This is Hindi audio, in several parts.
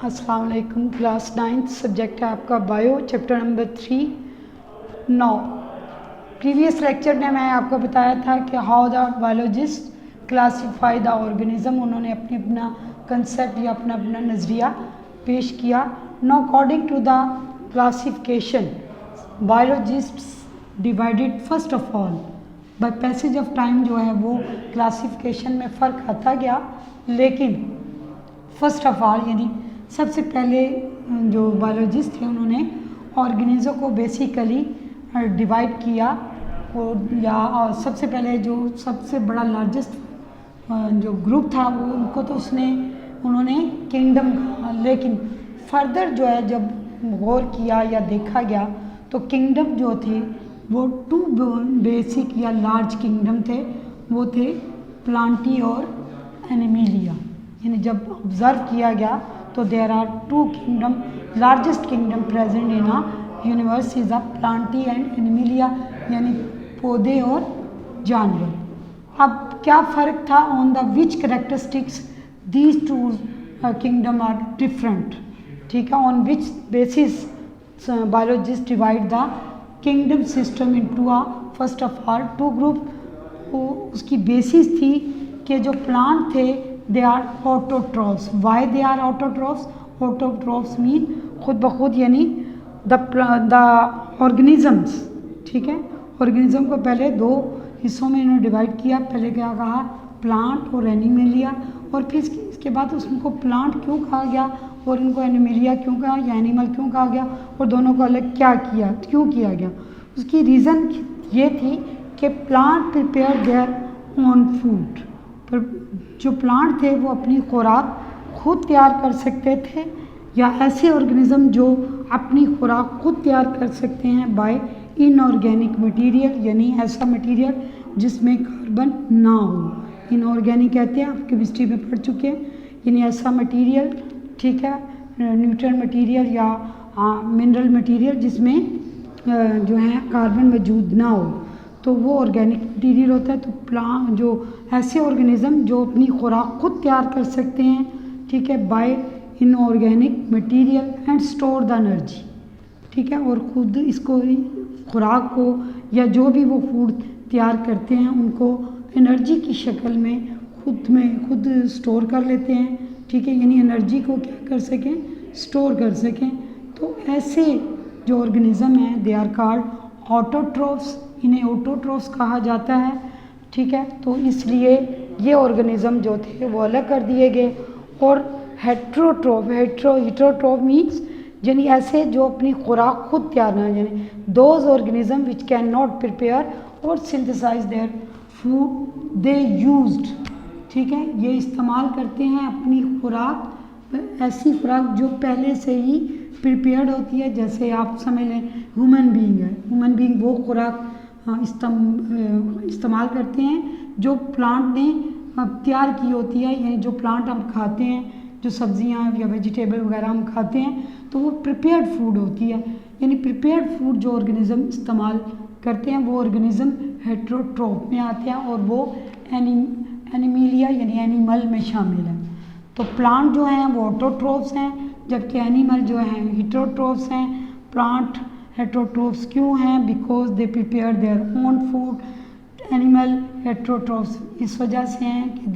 अस्सलाम वालेकुम। क्लास 9 सब्जेक्ट है आपका bio, chapter number 3। 9 previous lecture में मैं आपको बताया था कि how the biologist classify the organism. उन्होंने अपना कंसेप्ट या अपना नज़रिया पेश किया। No according to the classification biologists divided first of all by passage of time. जो है वो क्लासिफिकेशन में फ़र्क आता गया, लेकिन फर्स्ट ऑफ ऑल यानी सबसे पहले जो बायोलॉजिस्ट थे उन्होंने ऑर्गेनिज्म को बेसिकली डिवाइड किया। और या सबसे पहले जो सबसे बड़ा लार्जेस्ट जो ग्रुप था वो उनको तो उन्होंने किंगडम कहा, लेकिन फर्दर जो है जब गौर किया या देखा गया तो किंगडम जो थे वो टू बेसिक या लार्ज किंगडम थे। वो थे प्लांटी और एनिमिलिया। यानी जब ऑब्जर्व किया गया तो there are two kingdom, largest kingdom present in a universe is a plantae and animalia, यानी पौधे और जानवर। अब क्या फ़र्क था on the which characteristics these two kingdom are different. ठीक है, on which basis biologist divide the kingdom system into a first of all two group. उसकी बेसिस थी कि जो प्लांट थे they are autotrophs. Why they are autotrophs? Autotrophs mean खुद ब खुद, यानी द ऑर्गेनिजम्स। ठीक है, ऑर्गेनिज्म को पहले दो हिस्सों में इन्होंने डिवाइड किया। पहले क्या कहा, प्लांट और एनिमिलिया, और फिर इसके बाद उसको प्लांट क्यों कहा गया और इनको एनिमिलिया क्यों कहा या एनिमल क्यों कहा गया, और दोनों को अलग क्या किया, क्यों किया गया। उसकी रीज़न ये थी कि plant prepare their own food. पर जो प्लांट थे वो अपनी खुराक खुद तैयार कर सकते थे, या ऐसे ऑर्गेनिज्म जो अपनी खुराक खुद तैयार कर सकते हैं बाय इनऑर्गेनिक मटेरियल, यानी ऐसा मटेरियल जिसमें कार्बन ना हो। इनऑर्गेनिक कहते हैं, आप केमिस्ट्री में पढ़ चुके हैं, यानी ऐसा मटेरियल। ठीक है, न्यूट्रन मटेरियल या मिनरल मटेरियल जिसमें जो है कार्बन मौजूद ना हो, तो वो ऑर्गेनिक मटेरियल होता है। तो प्लांट जो ऐसे ऑर्गेनिज्म जो अपनी खुराक खुद तैयार कर सकते हैं, ठीक है, by inorganic material and store the energy. ठीक है, और खुद इसको खुराक को या जो भी वो फूड तैयार करते हैं उनको एनर्जी की शक्ल में खुद स्टोर कर लेते हैं। ठीक है, यानी एनर्जी को क्या कर सकें, स्टोर कर सकें। तो ऐसे जो ऑर्गेनिज्म हैं दे आर कॉल्ड ऑटोट्रॉफ्स। इन्हें ऑटोट्रॉफ्स कहा जाता है। ठीक है, तो इसलिए ये ऑर्गेनिज्म जो थे वो अलग कर दिए गए। और हेट्रोट्रॉफ मीन्स यानी ऐसे जो अपनी खुराक खुद तैयार ना, यानी those organism which can not prepare और synthesize their food they used. ठीक है, ये इस्तेमाल करते हैं अपनी खुराक, ऐसी खुराक जो पहले से ही प्रिपेयर्ड होती है। जैसे आप समझ लें ह्यूमन बीइंग है, ह्यूमन बीइंग वो खुराक इस्तेमाल करते हैं जो प्लांट ने तैयार की होती है। यानी जो प्लांट हम खाते हैं, जो सब्जियां या वेजिटेबल वगैरह हम खाते हैं, तो वो प्रिपेयर्ड फूड होती है। यानी प्रिपेयर्ड फूड जो ऑर्गेनिज्म इस्तेमाल करते हैं वो ऑर्गेनिज्म हेट्रोट्रॉफ में आते हैं, और वो एनिमिलिया यानी एनिमल में शामिल है। तो प्लांट जो हैं वो ऑटोट्रॉफ्स हैं, जबकि एनिमल जो हैं हेट्रोट्रॉफ्स हैं। प्लांट हेट्रोट्रॉफ्स क्यों हैं? Because they prepare their own food. Animal heterotrophs इस वजह से हैं कि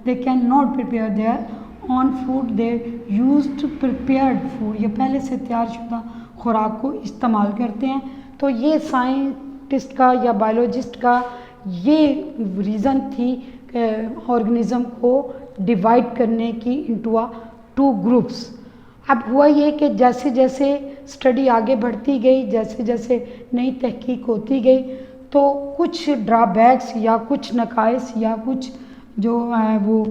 they can not prepare their on food, they used prepared food, ये पहले से तैयारशुदा खुराक को इस्तेमाल करते हैं। तो ये साइंटिस्ट का या बायोलॉजिस्ट का ये रीज़न थी ऑर्गेनिज्म को डिवाइड करने की इनटू अ टू ग्रुप्स। अब हुआ ये कि जैसे जैसे स्टडी आगे बढ़ती गई, जैसे जैसे नई तहकीक होती गई, तो कुछ ड्रॉबैक्स या कुछ नकाइस या कुछ जो है वो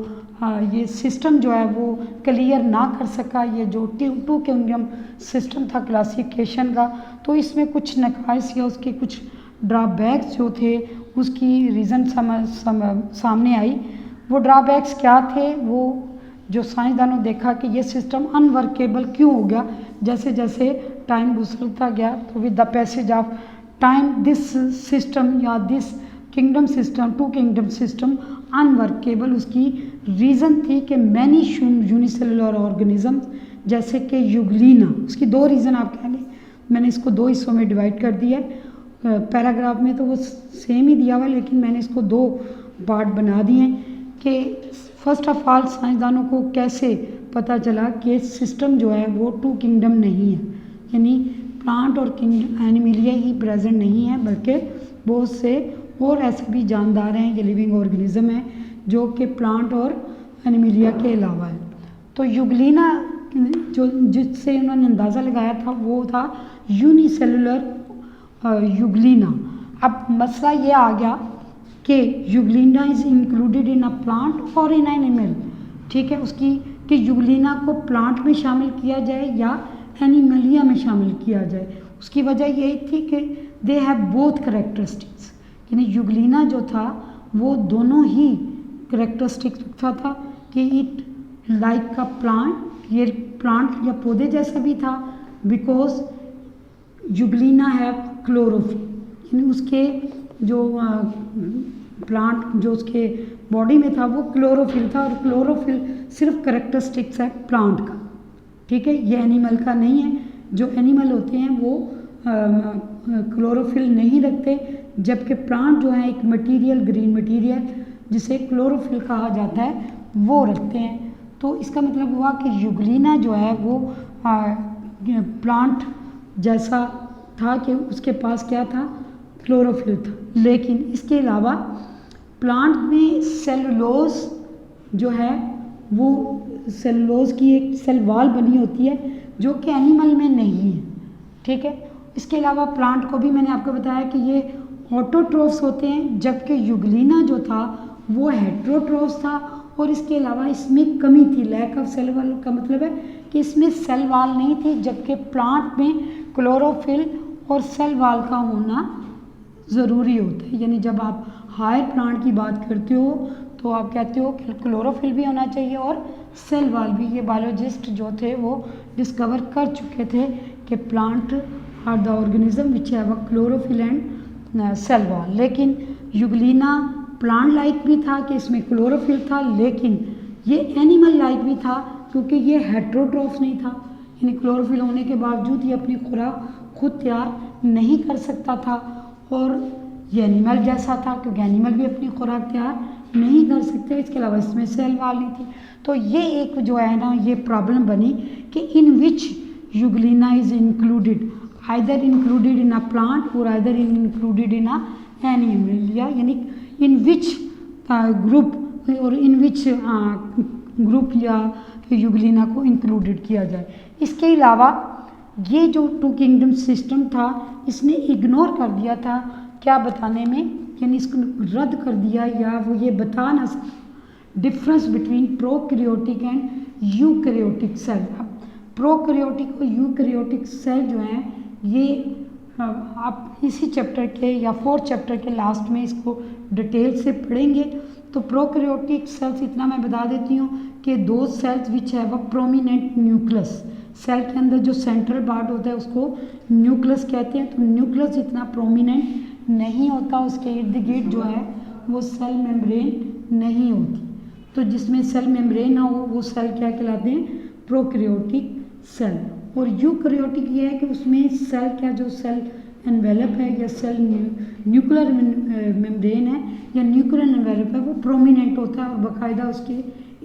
ये सिस्टम जो है वो क्लियर ना कर सका। ये जो टू किंगडम सिस्टम था क्लासिफिकेशन का, तो इसमें कुछ नकाइस या उसके कुछ ड्रॉबैक्स जो थे उसकी रीज़न सामने आई। वो ड्रॉबैक्स क्या थे? वो जो साइंसदानों ने देखा कि ये सिस्टम अनवर्केबल क्यों हो गया। जैसे जैसे टाइम गुजरता गया तो with the passage of time this system या this kingdom system, two kingdom system unworkable. उसकी रीज़न थी कि मैनी यूनिसेलुलर ऑर्गेनिजम्स जैसे कि यूग्लिना, उसकी 2 रीज़न आप कह लें, मैंने इसको 2 हिस्सों में डिवाइड कर दिया है। पैराग्राफ में तो वो सेम ही दिया हुआ है, लेकिन मैंने इसको 2 पार्ट बना दिए हैं कि फर्स्ट ऑफ ऑल साइंसदानों को कैसे पता चला कि सिस्टम जो है वो 2 किंगडम नहीं है, यानी प्लांट और एनिमलिया ही प्रेजेंट नहीं है, बल्कि बहुत से और ऐसे भी जानदार हैं, ये लिविंग ऑर्गेनिज्म है जो कि प्लांट और एनिमलिया के अलावा है। तो यूग्लिना जो जिससे उन्होंने अंदाज़ा लगाया था वो था यूनिसेलुलर यूग्लिना। अब मसला ये आ गया कि Euglena is included in a plant और इन एनिमल, ठीक है, उसकी कि यूग्लिना को प्लांट में शामिल किया जाए या एनिमलिया में शामिल किया जाए। उसकी वजह यही थी कि दे हैव बोथ करेक्टरिस्टिक्स, यानी यूग्लिना जो था वो दोनों ही करेक्टरिस्टिक्स रखता था कि इट लाइक अ प्लांट, ये प्लांट या पौधे जैसा भी था, बिकॉज यूग्लिना हैव क्लोरोफिल, यानी उसके जो प्लांट जो उसके बॉडी में था वो क्लोरोफिल था, और क्लोरोफिल सिर्फ करेक्टरिस्टिक्स है प्लांट का, ठीक है, ये एनिमल का नहीं है। जो एनिमल होते हैं वो क्लोरोफिल नहीं रखते, जबकि प्लांट जो है एक मटेरियल, ग्रीन मटेरियल जिसे क्लोरोफिल कहा जाता है, वो रखते हैं। तो इसका मतलब हुआ कि यूग्लिना जो है वो प्लांट जैसा था कि उसके पास क्या था, क्लोरोफिल था, लेकिन इसके अलावा प्लांट में सेलुलोज जो है वो सेलुलोज की एक सेल वॉल बनी होती है जो कि एनिमल में नहीं है, ठीक है। इसके अलावा प्लांट को भी मैंने आपको बताया कि ये ऑटोट्रोफ्स होते हैं, जबकि यूग्लिना जो था वो हेट्रोट्रोफ्स था, और इसके अलावा इसमें कमी थी, लैक ऑफ सेल वॉल का मतलब है कि इसमें सेल वॉल नहीं थी, जबकि प्लांट में क्लोरोफिल और सेल वॉल का होना ज़रूरी होता है। यानी जब आप हायर प्लांट की बात करते हो तो आप कहते हो कि क्लोरोफिल भी होना चाहिए और सेल वॉल भी। ये बायोलॉजिस्ट जो थे वो डिस्कवर कर चुके थे कि plant are the organism which have a chlorophyll and cell wall. लेकिन यूग्लिना प्लांट लाइक भी था कि इसमें क्लोरोफिल था, लेकिन ये एनिमल लाइक भी था क्योंकि ये हेट्रोट्रोफ नहीं था, यानी क्लोरोफिल होने के बावजूद ये अपनी खुराक खुद तैयार नहीं कर सकता था, और ये एनिमल जैसा था क्योंकि एनिमल भी अपनी खुराक तैयार नहीं कर सकते। इसके अलावा इसमें सेल वॉल नहीं थी। तो ये एक जो है ना ये प्रॉब्लम बनी कि in which Euglena is included, either included in a plant और either included in a animal, यानी इन विच ग्रुप और इन विच ग्रुप या यूग्लिना को इंक्लूडेड किया जाए। इसके अलावा ये जो 2 किंगडम सिस्टम था इसने इग्नोर कर दिया था क्या बताने में, यानी इसको रद्द कर दिया या वो ये बता ना सका difference between prokaryotic and eukaryotic cell. अब प्रोकैरियोटिक और यूकैरियोटिक सेल जो हैं ये आप इसी चैप्टर के या 4th चैप्टर के लास्ट में इसको डिटेल से पढ़ेंगे। तो प्रोकैरियोटिक सेल्स इतना मैं बता देती हूँ कि 2 cells which have a prominent nucleus, cell के अंदर जो सेंट्रल पार्ट होता है उसको न्यूक्लियस कहते हैं। तो न्यूक्लियस इतना प्रोमिनेंट नहीं होता, उसके इर्द गिर्द जो है वो सेल मेम्ब्रेन नहीं होती। तो जिसमें सेल मेम्ब्रेन ना हो वो सेल क्या कहलाते हैं, प्रोकैरियोटिक सेल। और यूकैरियोटिक ये है कि उसमें सेल क्या जो सेल एनवेलप है या सेल न्यूक्लियर मेम्ब्रेन है या न्यूक्लियर एनवेलप है वो प्रोमिनेंट होता है और बाकायदा उसके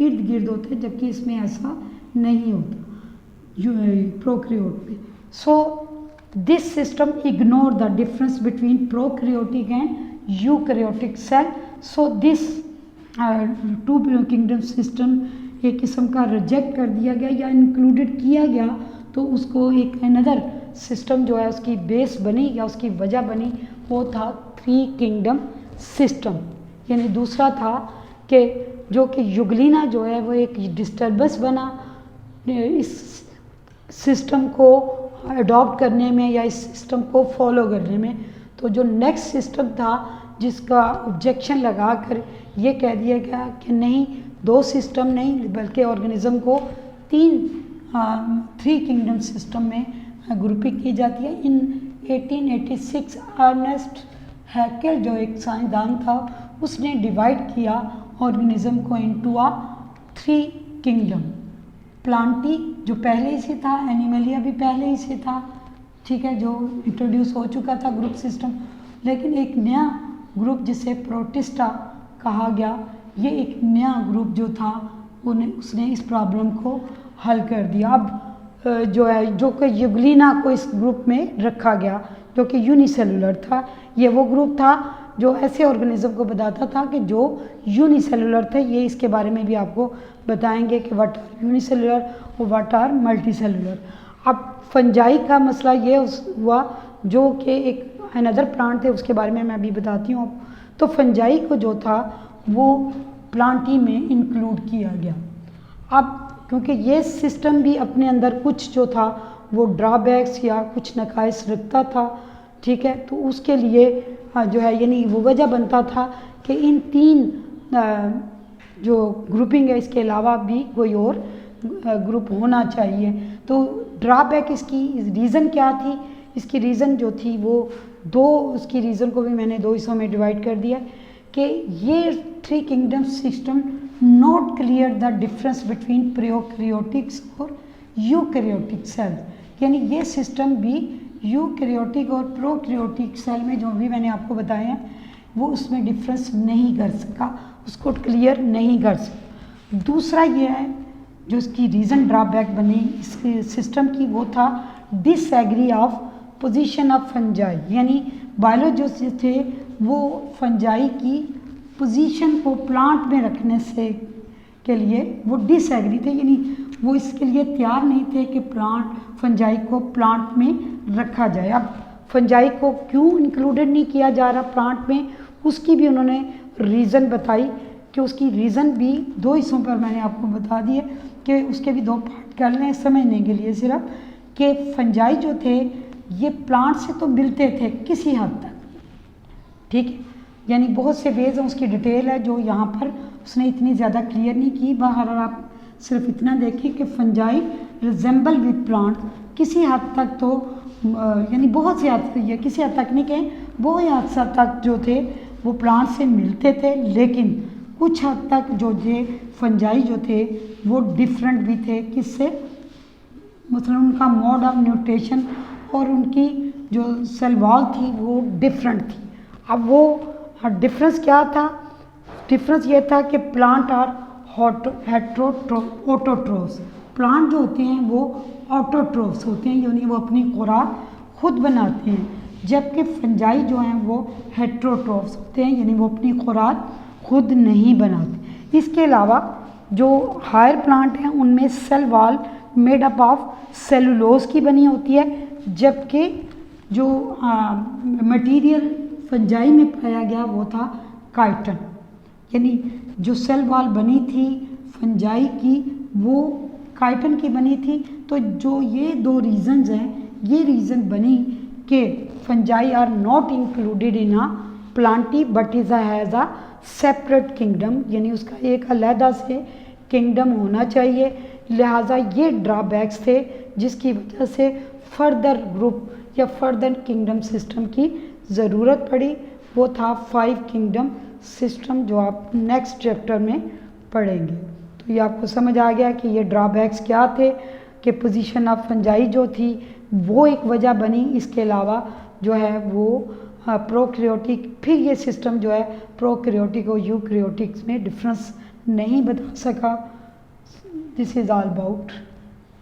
इर्द गिर्द होता है, जबकि इसमें ऐसा नहीं होता प्रोकैरियोट में। So this system ignore the difference between prokaryotic and eukaryotic cell. So this 2 kingdom system एक किस्म का रिजेक्ट कर दिया गया या इंक्लूडेड किया गया, तो उसको एक अनदर सिस्टम जो है उसकी बेस बनी या उसकी वजह बनी, वो था 3 किंगडम सिस्टम। यानी दूसरा था कि जो कि यूग्लिना जो है वो एक डिस्टर्बेंस बना इस सिस्टम को अडॉप्ट करने में या इस सिस्टम को फॉलो करने में। तो जो नेक्स्ट सिस्टम था जिसका ऑब्जेक्शन लगा कर ये कह दिया गया कि नहीं 2 सिस्टम नहीं बल्कि ऑर्गेनिज्म को 3 किंगडम सिस्टम में ग्रुपिंग की जाती है। इन 1886 अर्नेस्ट हैकेल जो एक साइंसदान था उसने डिवाइड किया ऑर्गेनिज्म को इनटू 3 किंगडम, प्लांटी, जो पहले ही से था, एनिमलिया भी पहले ही से था, ठीक है, जो इंट्रोड्यूस हो चुका था ग्रुप सिस्टम। लेकिन एक नया ग्रुप जिसे प्रोटिस्टा कहा गया, ये एक नया ग्रुप जो था उसने इस प्रॉब्लम को हल कर दिया। अब जो है जो कि यूग्लिना को इस ग्रुप में रखा गया, जो कि यूनिसेलुलर था। ये वो ग्रुप था जो ऐसे ऑर्गेनिज्म को बताता था कि जो यूनिसेलुलर थे। ये इसके बारे में भी आपको बताएंगे कि व्हाट आर यूनिसेलुलर और व्हाट आर मल्टीसेलुलर। अब फंजाई का मसला ये हुआ जो कि एक अनदर प्लांट थे, उसके बारे में मैं अभी बताती हूँ। तो फंजाई को जो था वो प्लांटी में इंक्लूड किया गया। अब क्योंकि ये सिस्टम भी अपने अंदर कुछ जो था वो ड्रॉबैक्स या कुछ नकाइस रखता था, ठीक है, तो उसके लिए जो है यानी वो वजह बनता था कि इन 3 जो ग्रुपिंग है इसके अलावा भी कोई और ग्रुप होना चाहिए। तो ड्रॉबैक इसकी रीज़न क्या थी? इसकी रीज़न जो थी वो उसकी रीज़न को भी मैंने 2 हिस्सों में डिवाइड कर दिया कि ये 3 kingdom system not clear the difference between prokaryotics और यूकैरियोटिक सेल्स। यानी ये सिस्टम भी यूकैरियोटिक और प्रोकैरियोटिक सेल में जो भी मैंने आपको बताया है वो उसमें डिफरेंस नहीं कर सका, उसको क्लियर नहीं कर सका। दूसरा ये है जो इसकी रीज़न ड्रॉबैक बनी इस सिस्टम की, वो था disagree of position of fungi. यानी बायोलॉजिस्ट थे वो फंजाई की पोजीशन को प्लांट में रखने से के लिए वो डिसएग्री थे, यानी वो इसके लिए तैयार नहीं थे कि फंजाई को प्लांट में रखा जाए। अब फंजाई को क्यों इंक्लूडेड नहीं किया जा रहा प्लांट में, उसकी भी उन्होंने रीज़न बताई कि उसकी रीज़न भी 2 हिस्सों पर मैंने आपको बता दिए कि उसके भी 2 पार्ट कर लें समझने के लिए सिर्फ, कि फंजाई जो थे ये प्लांट से तो मिलते थे किसी हद तक, ठीक है, यानी बहुत से वेज हैं, उसकी डिटेल है जो यहाँ पर उसने इतनी ज़्यादा क्लियर नहीं की। बाहर आप सिर्फ इतना देखें कि फंजाई रिजेंबल विद प्लांट किसी हद तक, तो यानी बहुत सी हद तक, किसी हद तक नहीं कहें, बहुत हद तक जो थे वो प्लांट से मिलते थे, लेकिन कुछ हद तक जो ये फंजाई जो थे वो डिफरेंट भी थे। किससे? मतलब उनका मोड ऑफ न्यूट्रिशन और उनकी जो सेल वॉल थी वो डिफरेंट थी। अब वो डिफरेंस क्या था? डिफरेंस ये था कि प्लांट आर ऑटोट्रोफ्स। प्लांट जो होते हैं वो ऑटोट्रोफ्स होते हैं, यानी वो अपनी खुराक खुद बनाते हैं, जबकि फंजाई जो हैं वो हेट्रोट्रोफ्स होते हैं, यानी वो अपनी खुराक खुद नहीं बनाते। इसके अलावा जो हायर प्लांट हैं उनमें cell wall made up of cellulose की बनी होती है, जबकि जो मटेरियल फंजाई में पाया गया वो था काइटन। यानी जो सेल वॉल बनी थी फंजाई की वो काइटन की बनी थी। तो जो ये 2 रीज़न्स हैं, ये रीज़न बनी कि fungi are not included in a plantae but is has a separate kingdom, यानी उसका एक अलहदा से किंगडम होना चाहिए। लिहाजा ये ड्रॉबैक्स थे जिसकी वजह से फर्दर ग्रुप या फर्दर किंगडम सिस्टम की ज़रूरत पड़ी। वो था 5 किंगडम सिस्टम जो आप नेक्स्ट चैप्टर में पढ़ेंगे। तो ये आपको समझ आ गया कि ये ड्रॉबैक्स क्या थे, कि पोजीशन ऑफ फंजाई जो थी वो एक वजह बनी, इसके अलावा जो है वो प्रोकैरियोटिक, फिर ये सिस्टम जो है प्रोकैरियोटिक और यूकैरियोटिक्स में डिफरेंस नहीं बता सका। This is all about